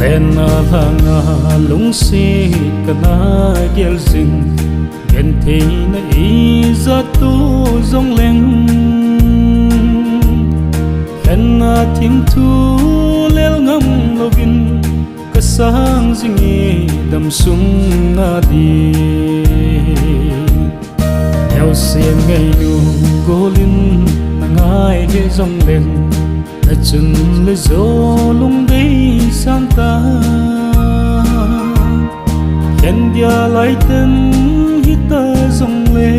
Lena langa lung si kana gel sing gen thi na iza tu zong leng Lena tim tu lel ngam lovin kasang zingi dam sung na di Eo xiên ngày nu golin na ngai de zong leng na chun le zo lung dei sang ta khen dia lai ten hita zong le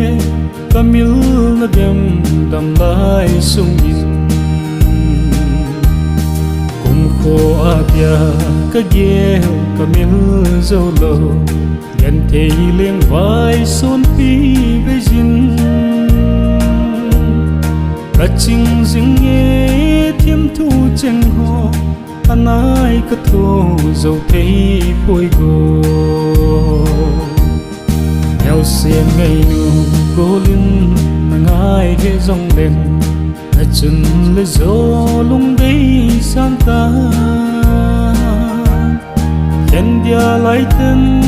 kamil na dem dam lai sung in kum kho apya ka ge kamil zo lo gen thei leng vai son pi ve jin ka ching jing ye thiam thu cheng ho anai ka tho dâu thấy bôi go eo xiên ngày nu cô linh mà ngai để dòng đèn là chân lấy gió lung đấy sang ta khen dia lại tên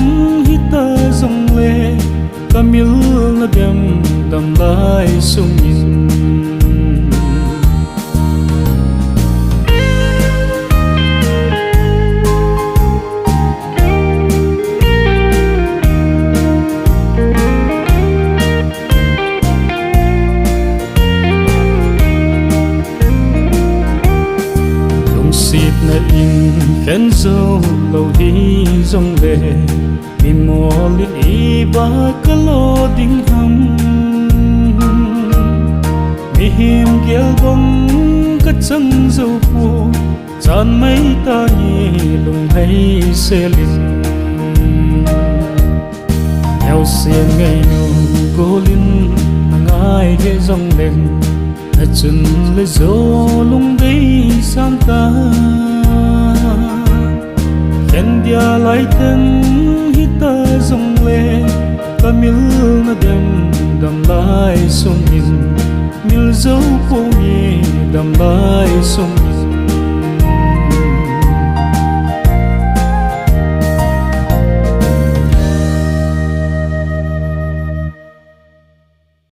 hít ta dòng lệ camil là đem đầm lại sung nhìn na in khen dâu lâu đi dòng lệ mi mò liên y ba ka lo ding hầm mi hiểm kia bom ka chăng dâu phù chan mấy ta nhì lùng hay xe linh eo xiên ngày nu cô linh ngai để dòng đèn là chân lấy gió lung đấy sang ta khen dia lai ten hita zong le kamil na dem dam lai sung in mil zo po ni dam lai sung